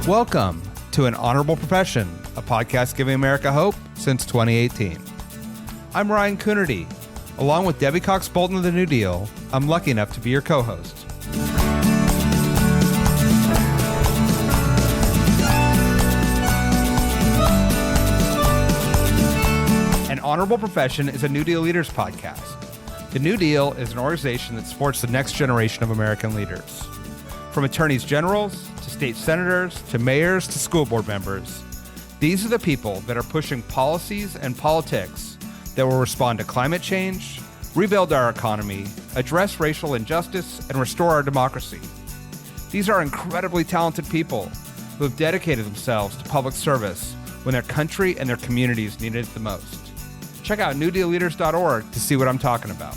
Welcome to An Honorable Profession, a podcast giving America hope since 2018. I'm Ryan Coonerty. Along with Debbie Cox Bolton of the New Deal, I'm lucky enough to be your co-host. An Honorable Profession is a New Deal Leaders podcast. The New Deal is an organization that supports the next generation of American leaders. From attorneys generals, to state senators, to mayors, to school board members, these are the people that are pushing policies and politics that will respond to climate change, rebuild our economy, address racial injustice, and restore our democracy. These are incredibly talented people who have dedicated themselves to public service when their country and their communities needed it the most. Check out newdealleaders.org to see what I'm talking about.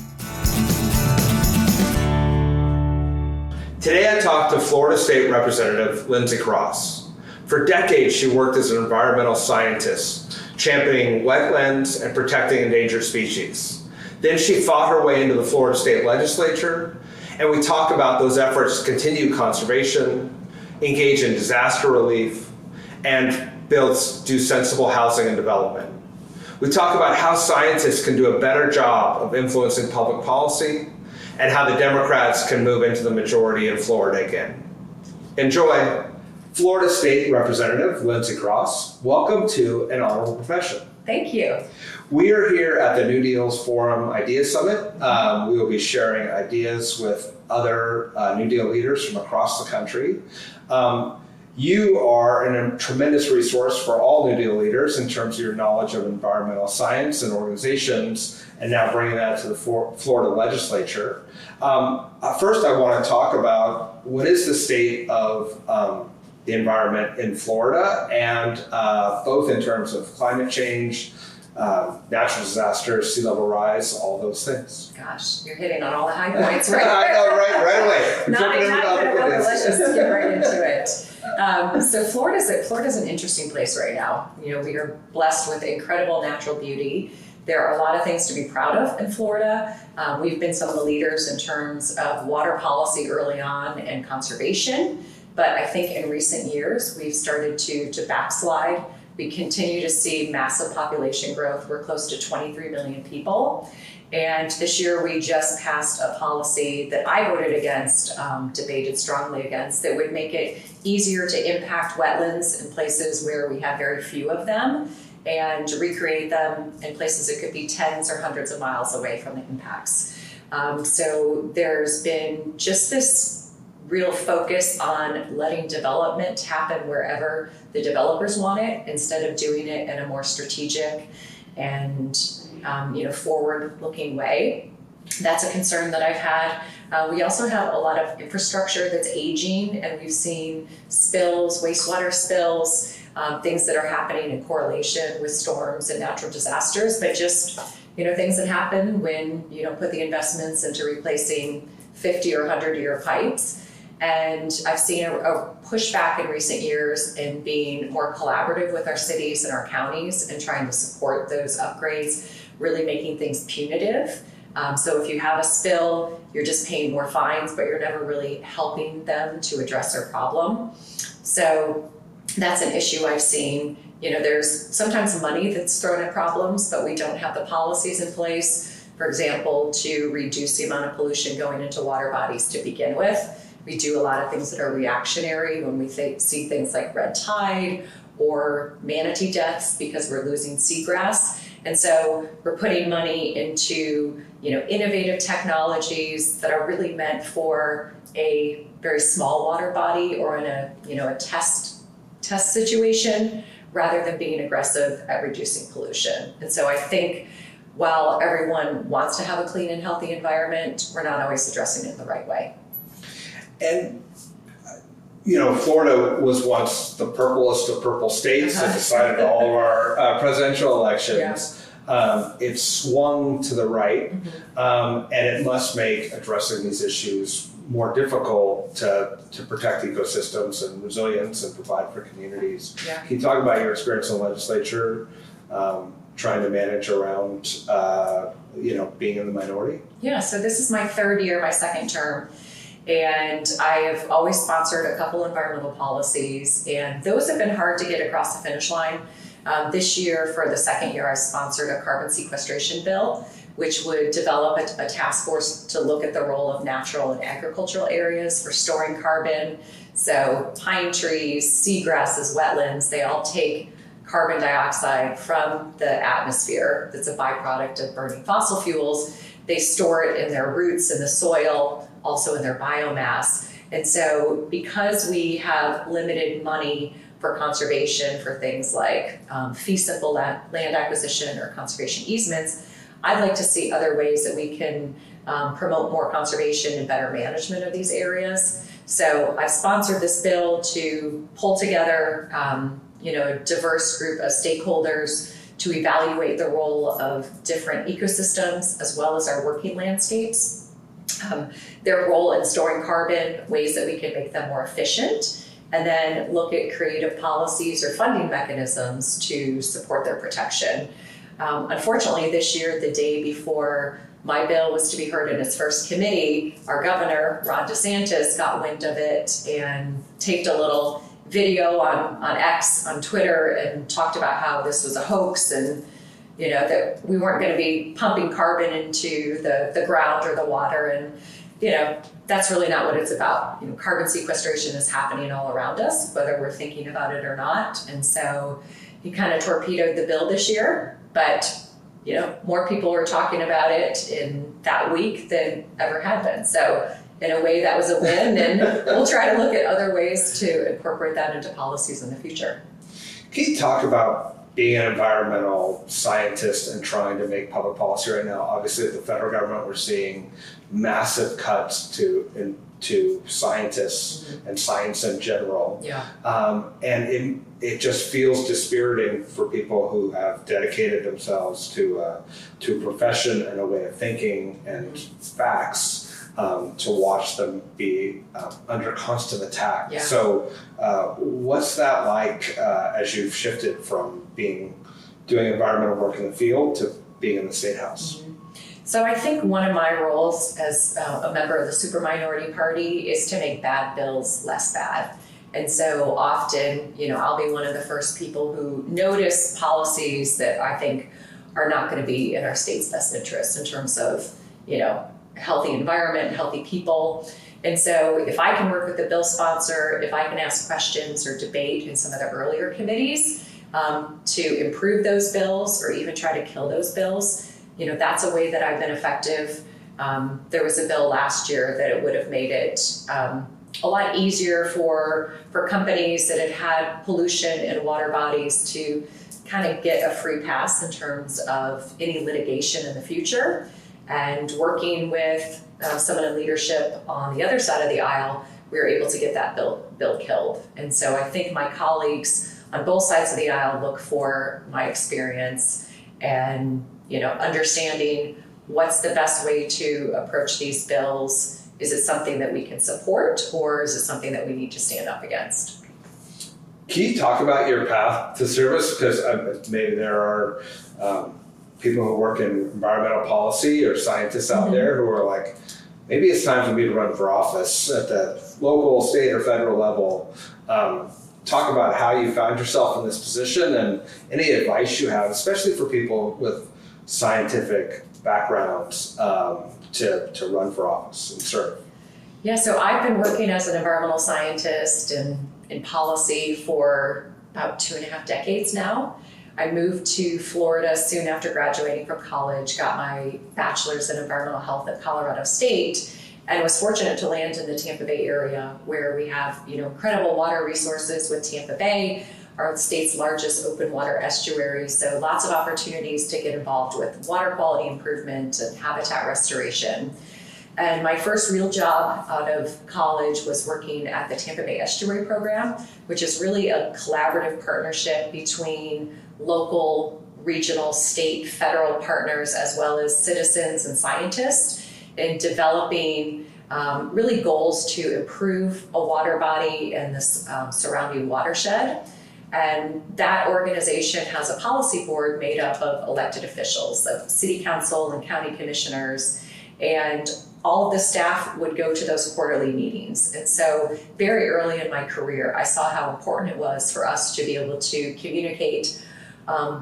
Today I talked to Florida State Representative Lindsay Cross. For decades, she worked as an environmental scientist, championing wetlands and protecting endangered species. Then she fought her way into the Florida State Legislature, and we talked about those efforts to continue conservation, engage in disaster relief, and do sensible housing and development. We talk about how scientists can do a better job of influencing public policy and how the Democrats can move into the majority in Florida again. Enjoy. Florida State Representative Lindsay Cross, welcome to An Honorable Profession. Thank you. We are here at the NewDEAL Forum Ideas Summit. We will be sharing ideas with other New Deal leaders from across the country. You are a tremendous resource for all New Deal leaders in terms of your knowledge of environmental science and organizations, and now bringing that to the Florida legislature. First, I want to talk about what is the state of the environment in Florida, and both in terms of climate change, natural disasters, sea level rise, all those things. Gosh, you're hitting on all the high points right I know, right away. Not let's just get right into it. So Florida's an interesting place right now. You know, we are blessed with incredible natural beauty. There are a lot of things to be proud of in Florida. We've been some of the leaders in terms of water policy early on and conservation, but I think in recent years we've started to backslide. We continue to see massive population growth. We're close to 23 million people. And this year we just passed a policy that I voted against, debated strongly against, that would make it easier to impact wetlands in places where we have very few of them and recreate them in places that could be tens or hundreds of miles away from the impacts. So there's been just this real focus on letting development happen wherever the developers want it, instead of doing it in a more strategic and forward-looking way. That's a concern that I've had. We also have a lot of infrastructure that's aging, and we've seen spills, wastewater spills, things that are happening in correlation with storms and natural disasters, but just things that happen when you don't put the investments into replacing 50 or 100-year pipes. And I've seen a pushback in recent years in being more collaborative with our cities and our counties and trying to support those upgrades, really making things punitive. So if you have a spill, you're just paying more fines, but you're never really helping them to address their problem. So that's an issue I've seen. There's sometimes money that's thrown at problems, but we don't have the policies in place, for example, to reduce the amount of pollution going into water bodies to begin with. We do a lot of things that are reactionary when we see things like red tide or manatee deaths because we're losing seagrass. And so we're putting money into, innovative technologies that are really meant for a very small water body or in a test situation, rather than being aggressive at reducing pollution. And so I think while everyone wants to have a clean and healthy environment, we're not always addressing it the right way. And, Florida was once the purplest of purple states that decided all of our presidential elections. Yeah. It swung to the right, and it must make addressing these issues more difficult to protect ecosystems and resilience and provide for communities. Yeah. Can you talk about your experience in the legislature, trying to manage around, being in the minority? Yeah, so this is my third year, my second term. And I have always sponsored a couple environmental policies, and those have been hard to get across the finish line. This year, for the second year, I sponsored a carbon sequestration bill, which would develop a task force to look at the role of natural and agricultural areas for storing carbon. So pine trees, seagrasses, wetlands, they all take carbon dioxide from the atmosphere that's a byproduct of burning fossil fuels. They store it in their roots in the soil, also in their biomass. And so because we have limited money for conservation for things like fee simple land acquisition or conservation easements, I'd like to see other ways that we can promote more conservation and better management of these areas. So I've sponsored this bill to pull together a diverse group of stakeholders to evaluate the role of different ecosystems as well as our working landscapes, their role in storing carbon, ways that we can make them more efficient, and then look at creative policies or funding mechanisms to support their protection. Unfortunately, this year, the day before my bill was to be heard in its first committee, our governor, Ron DeSantis, got wind of it and taped a little video on X, on Twitter, and talked about how this was a hoax and that we weren't going to be pumping carbon into the ground or the water. And that's really not what it's about. Carbon sequestration is happening all around us, whether we're thinking about it or not. And so he kind of torpedoed the bill this year, but more people were talking about it in that week than ever had been. So in a way, that was a win, and we'll try to look at other ways to incorporate that into policies in the future. Can you talk about being an environmental scientist and trying to make public policy right now? Obviously, at the federal government, we're seeing massive cuts to scientists and science in general. Yeah. And it just feels dispiriting for people who have dedicated themselves to a profession and a way of thinking and facts. To watch them be under constant attack. Yeah. So what's that like as you've shifted from doing environmental work in the field to being in the State House? Mm-hmm. So I think one of my roles as a member of the super minority party is to make bad bills less bad. And so often, I'll be one of the first people who notice policies that I think are not going to be in our state's best interest in terms of, healthy environment, healthy people. And so if I can work with the bill sponsor, if I can ask questions or debate in some of the earlier committees to improve those bills or even try to kill those bills, that's a way that I've been effective. There was a bill last year that it would have made it a lot easier for companies that had pollution in water bodies to kind of get a free pass in terms of any litigation in the future. And working with someone in leadership on the other side of the aisle, we were able to get that bill killed. And so I think my colleagues on both sides of the aisle look for my experience and understanding what's the best way to approach these bills. Is it something that we can support, or is it something that we need to stand up against? Can you talk about your path to service? Because maybe there are people who work in environmental policy or scientists out there who are like, maybe it's time for me to run for office at the local, state, or federal level. Talk about how you found yourself in this position and any advice you have, especially for people with scientific backgrounds to run for office and serve. Yeah, so I've been working as an environmental scientist in policy for about 2.5 decades now. I moved to Florida soon after graduating from college, got my bachelor's in environmental health at Colorado State, and was fortunate to land in the Tampa Bay area where we have incredible water resources with Tampa Bay, our state's largest open water estuary. So lots of opportunities to get involved with water quality improvement and habitat restoration. And my first real job out of college was working at the Tampa Bay Estuary Program, which is really a collaborative partnership between local, regional, state, federal partners, as well as citizens and scientists in developing really goals to improve a water body and the surrounding watershed. And that organization has a policy board made up of elected officials, of city council and county commissioners. And all of the staff would go to those quarterly meetings. And so very early in my career, I saw how important it was for us to be able to communicate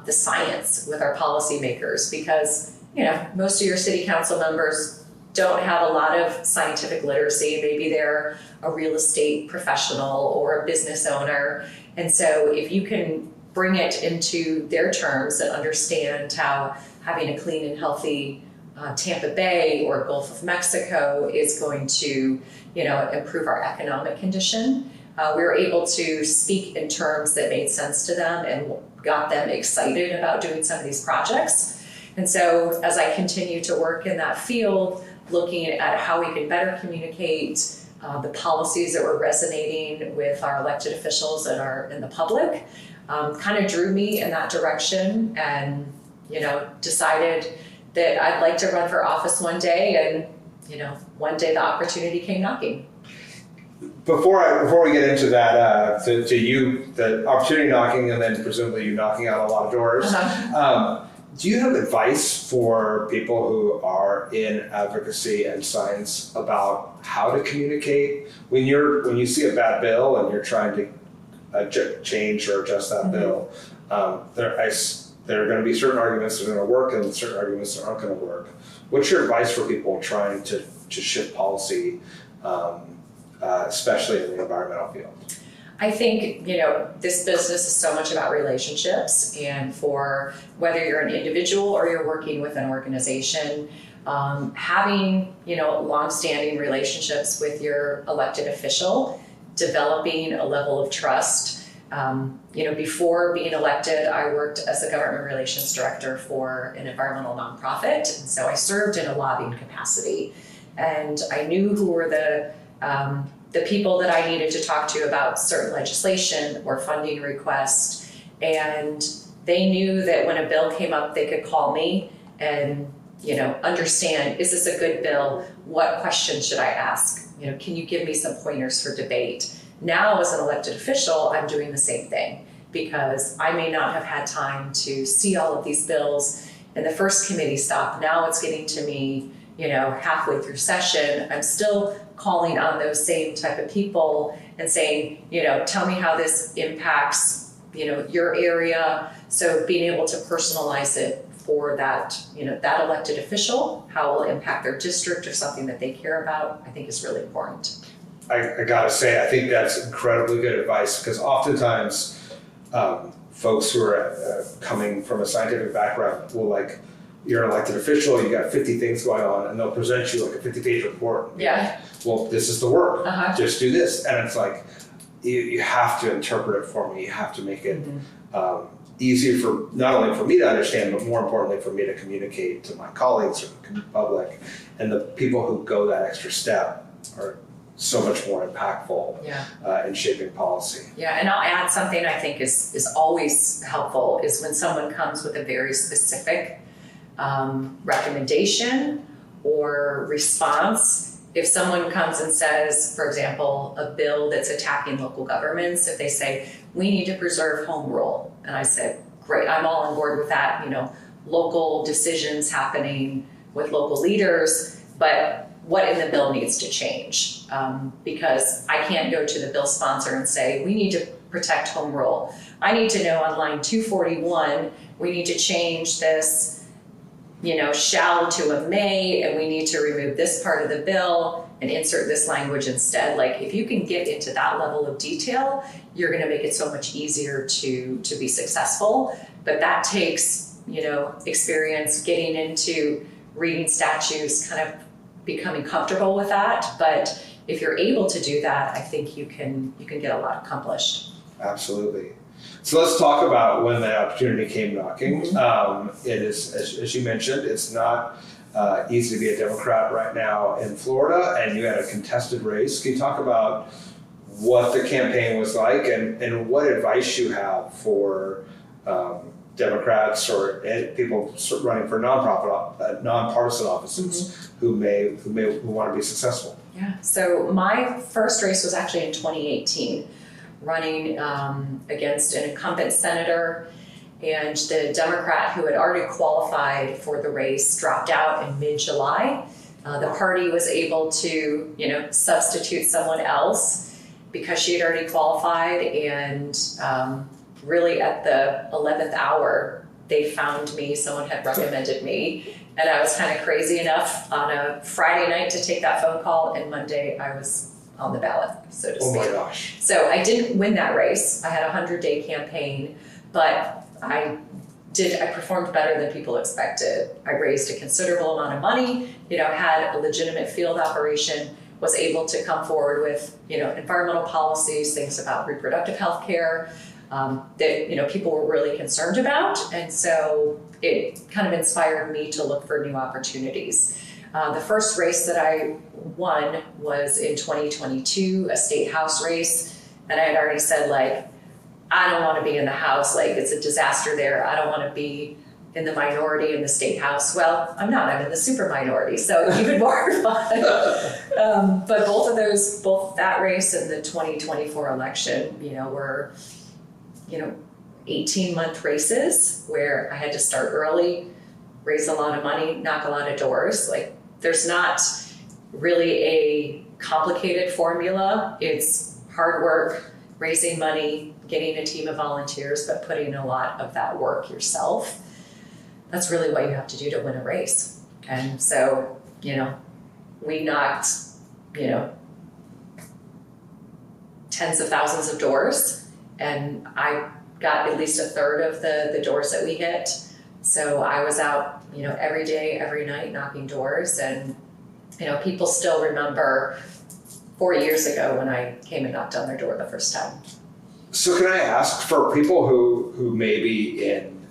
the science with our policymakers, because, you know, most of your city council members don't have a lot of scientific literacy. Maybe they're a real estate professional or a business owner. And so if you can bring it into their terms and understand how having a clean and healthy Tampa Bay or Gulf of Mexico is going to, you know, improve our economic condition. We were able to speak in terms that made sense to them and got them excited about doing some of these projects. And so as I continue to work in that field, looking at how we can better communicate the policies that were resonating with our elected officials and the public, kind of drew me in that direction, and, you know, decided that I'd like to run for office one day, and, you know, one day the opportunity came knocking. Before we get into that, to you, the opportunity knocking, and then presumably you knocking out a lot of doors, do you have advice for people who are in advocacy and science about how to communicate when you see a bad bill and you're trying to change or adjust that bill? There are going to be certain arguments that are going to work and certain arguments that aren't going to work. What's your advice for people trying to shift policy, especially in the environmental field? I think, you know, this business is so much about relationships, and for whether you're an individual or you're working with an organization, having, you know, long-standing relationships with your elected official, developing a level of trust. You know, before being elected, I worked as a government relations director for an environmental nonprofit, and so I served in a lobbying capacity, and I knew who were the people that I needed to talk to about certain legislation or funding requests, and they knew that when a bill came up, they could call me and, you know, understand, is this a good bill? What questions should I ask? You know, can you give me some pointers for debate? Now, as an elected official, I'm doing the same thing, because I may not have had time to see all of these bills in the first committee stop. Now it's getting to me, you know, halfway through session. I'm still calling on those same type of people and saying, you know, tell me how this impacts, you know, your area. So being able to personalize it for that, you know, that elected official, how it will impact their district or something that they care about, I think is really important. I gotta say, I think that's incredibly good advice, because oftentimes folks who are coming from a scientific background will, like, you're an elected official, you got 50 things going on, and they'll present you like a 50-page report. Yeah. Well, this is the work. Just do this. And it's like, you have to interpret it for me. You have to make it easier for, not only for me to understand, but more importantly for me to communicate to my colleagues or the public. And the people who go that extra step are so much more impactful in shaping policy. Yeah, and I'll add something I think is always helpful is when someone comes with a very specific recommendation or response. If someone comes and says, for example, a bill that's attacking local governments, if they say, we need to preserve home rule, and I said, great, I'm all on board with that, you know, local decisions happening with local leaders, but what in the bill needs to change? Because I can't go to the bill sponsor and say, we need to protect home rule. I need to know on line 241, we need to change this, you know, shall to a may, and we need to remove this part of the bill and insert this language instead. Like, if you can get into that level of detail, you're gonna make it so much easier to be successful. But that takes, you know, experience getting into reading statutes, kind of becoming comfortable with that. But if you're able to do that, I think you can get a lot accomplished. Absolutely. So let's talk about when the opportunity came knocking. It is, as you mentioned, it's not easy to be a Democrat right now in Florida, and you had a contested race. Can you talk about what the campaign was like and what advice you have for Democrats or people running for non-partisan offices who want to be successful? Yeah. So my first race was actually in 2018. Running against an incumbent senator, and the Democrat who had already qualified for the race dropped out in mid-July. The party was able to, substitute someone else because she had already qualified, and really at the 11th hour, they found me, someone had recommended me, and I was kind of crazy enough on a Friday night to take that phone call, and Monday I was on the ballot, so to speak. Oh my gosh. So I didn't win that race. I had a 100-day campaign, but I performed better than people expected. I raised a considerable amount of money, had a legitimate field operation, was able to come forward with, environmental policies, things about reproductive health care, that, people were really concerned about. And so it kind of inspired me to look for new opportunities. The first race that I won was in 2022, a state house race. And I had already said, I don't want to be in the House, it's a disaster there. I don't want to be in the minority in the state House. Well, I'm not, I'm in the super minority, so even more fun. But both that race and the 2024 election, were, 18-month races where I had to start early, raise a lot of money, knock a lot of doors. There's not really a complicated formula. It's hard work, raising money, getting a team of volunteers, but putting a lot of that work yourself. That's really what you have to do to win a race. And so, we knocked, tens of thousands of doors, and I got at least a third of the doors that we hit. So I was out, every day, every night knocking doors, and, people still remember 4 years ago when I came and knocked on their door the first time. So can I ask, for people who may be in,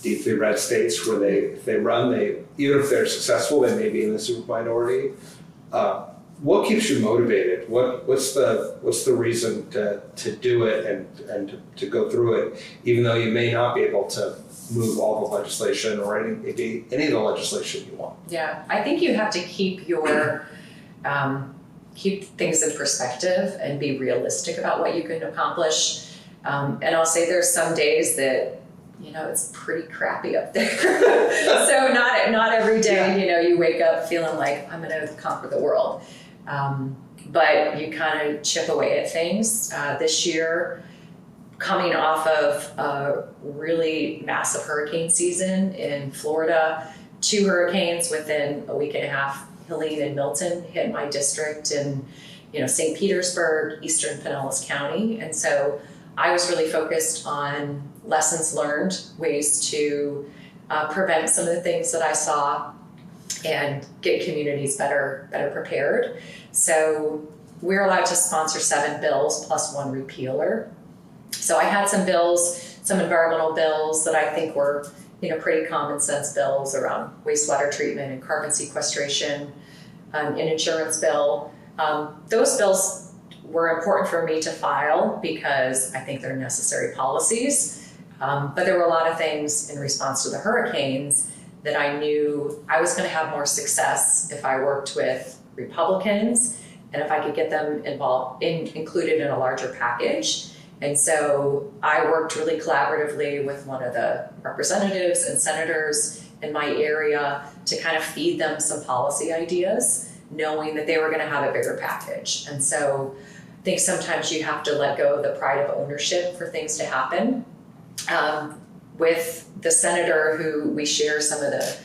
deeply red states where they run, even if they're successful, they may be in the super minority. What keeps you motivated? What's the reason to do it and to go through it, even though you may not be able to move all the legislation or any of the legislation you want? Yeah, I think you have to keep your keep things in perspective and be realistic about what you can accomplish. And I'll say there's some days that, it's pretty crappy up there. So not every day, you wake up feeling like I'm gonna conquer the world. But you kind of chip away at things. This year, coming off of a really massive hurricane season in Florida, 2 hurricanes within a week and a half, Helene and Milton hit my district in, St. Petersburg, Eastern Pinellas County. And so I was really focused on lessons learned, ways to prevent some of the things that I saw and get communities better prepared. So we're allowed to sponsor 7 bills plus 1 repealer. So I had some bills, some environmental bills that I think were, pretty common sense bills around wastewater treatment and carbon sequestration, an insurance bill. Those bills were important for me to file because I think they're necessary policies. But there were a lot of things in response to the hurricanes that I knew I was going to have more success if I worked with Republicans and if I could get them included in a larger package. And so I worked really collaboratively with one of the representatives and senators in my area to kind of feed them some policy ideas, knowing that they were going to have a bigger package. And so I think sometimes you have to let go of the pride of ownership for things to happen. With the senator who we share some of the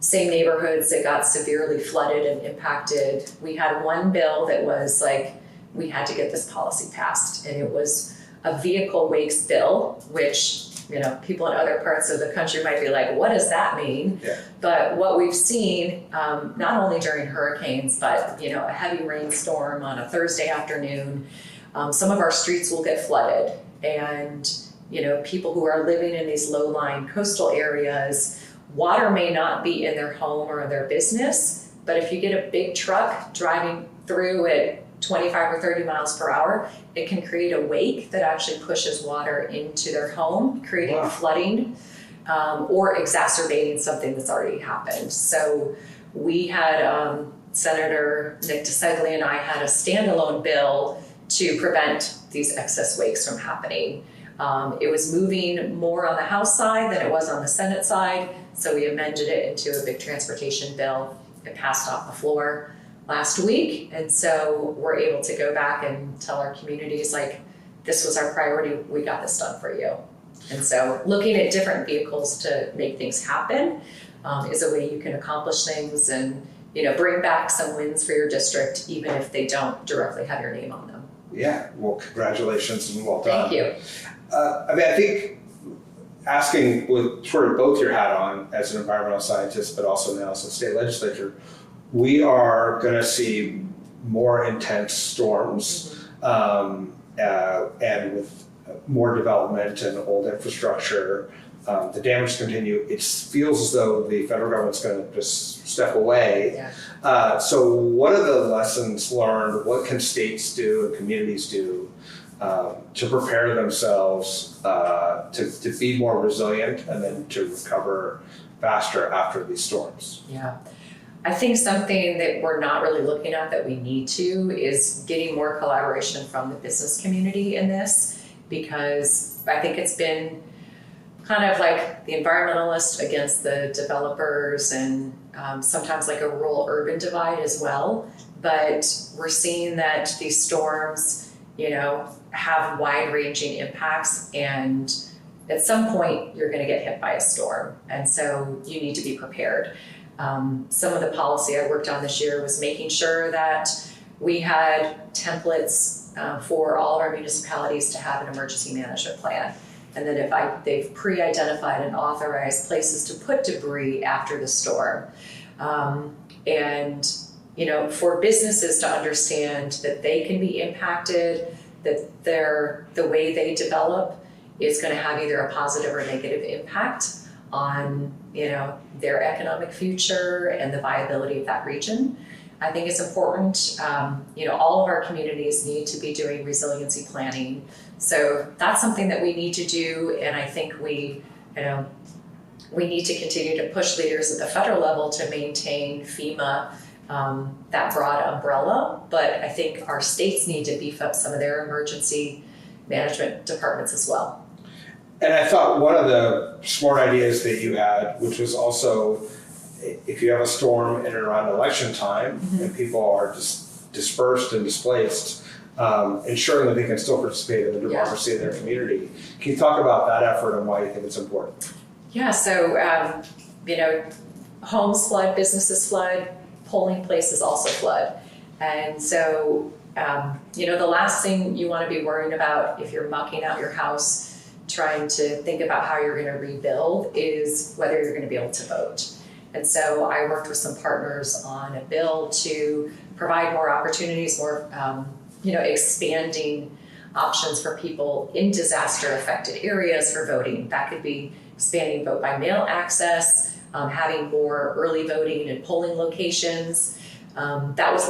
same neighborhoods that got severely flooded and impacted, we had one bill that was we had to get this policy passed, and it was a vehicle wakes bill, which people in other parts of the country might be like, what does that mean? Yeah. But what we've seen, not only during hurricanes, but a heavy rainstorm on a Thursday afternoon, some of our streets will get flooded, and people who are living in these low-lying coastal areas, water may not be in their home or in their business, but if you get a big truck driving through at 25 or 30 miles per hour, it can create a wake that actually pushes water into their home, creating flooding or exacerbating something that's already happened. So we had Senator Nick DeSeglia and I had a standalone bill to prevent these excess wakes from happening. It was moving more on the House side than it was on the Senate side, so we amended it into a big transportation bill. it passed off the floor last week. And so we're able to go back and tell our communities, like, this was our priority, we got this done for you. And so looking at different vehicles to make things happen is a way you can accomplish things and, bring back some wins for your district, even if they don't directly have your name on them. Yeah, well, congratulations and well done. Thank you. I think asking with sort of both your hat on as an environmental scientist, but also now as a state legislature, we are going to see more intense storms and with more development and old infrastructure. The damage continue. It feels as though the federal government's going to just step away. Yeah. So what are the lessons learned? What can states do and communities do to prepare themselves to be more resilient and then to recover faster after these storms? Yeah. I think something that we're not really looking at that we need to is getting more collaboration from the business community in this, because I think it's been kind of like the environmentalist against the developers and sometimes like a rural-urban divide as well. But we're seeing that these storms, have wide-ranging impacts, and at some point you're going to get hit by a storm. And so you need to be prepared. Some of the policy I worked on this year was making sure that we had templates for all of our municipalities to have an emergency management plan. And then they've pre-identified and authorized places to put debris after the storm. For businesses to understand that they can be impacted, that the way they develop is going to have either a positive or negative impact on their economic future and the viability of that region. I think it's important. All of our communities need to be doing resiliency planning. So that's something that we need to do, and I think we need to continue to push leaders at the federal level to maintain FEMA, that broad umbrella. But I think our states need to beef up some of their emergency management departments as well. And I thought one of the smart ideas that you had, which was also, if you have a storm in and around election time and people are just dispersed and displaced, ensuring that they can still participate in the democracy of their community. Can you talk about that effort and why you think it's important? Yeah, so, homes flood, businesses flood, polling places also flood. And so, the last thing you want to be worrying about if you're mucking out your house, trying to think about how you're going to rebuild, is whether you're going to be able to vote. And so I worked with some partners on a bill to provide more opportunities, more, expanding options for people in disaster-affected areas for voting. That could be expanding vote by mail access, having more early voting in polling locations. That was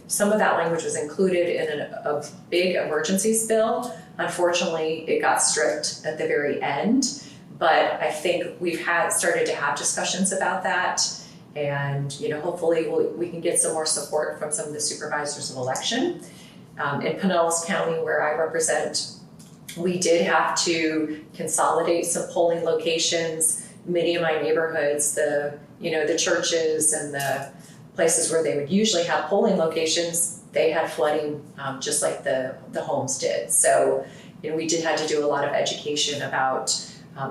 some of that language was included in a big emergencies bill. Unfortunately, it got stripped at the very end. But I think we've started to have discussions about that, and hopefully we can get some more support from some of the supervisors of election. In Pinellas County, where I represent, we did have to consolidate some polling locations. Many of my neighborhoods, the churches and the places where they would usually have polling locations, they had flooding just like the homes did. So we did have to do a lot of education about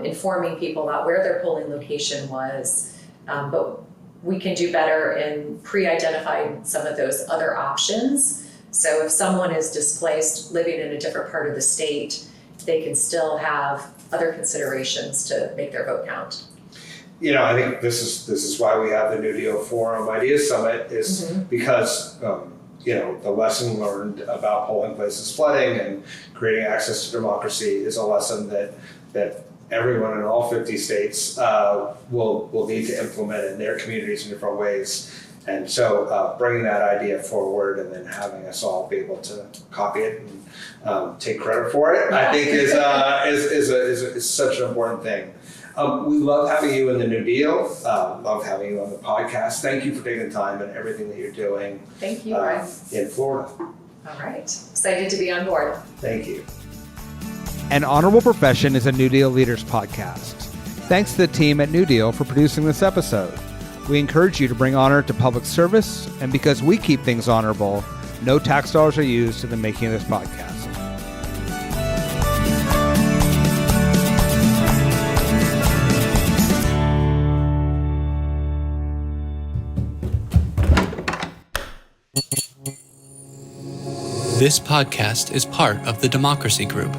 informing people about where their polling location was, but we can do better in pre-identifying some of those other options. So if someone is displaced living in a different part of the state, they can still have other considerations to make their vote count. I think this is why we have the NewDEAL Forum Ideas Summit, is because the lesson learned about polling places flooding and creating access to democracy is a lesson that everyone in all 50 states will need to implement in their communities in different ways. And so bringing that idea forward and then having us all be able to copy it and take credit for it, I think is such an important thing. We love having you in the New Deal, love having you on the podcast. Thank you for taking the time and everything that you're doing. Thank you, Ryan. In Florida. All right. Excited to be on board. Thank you. An Honorable Profession is a New Deal Leaders podcast. Thanks to the team at New Deal for producing this episode. We encourage you to bring honor to public service, and because we keep things honorable, no tax dollars are used in the making of this podcast. This podcast is part of the Democracy Group,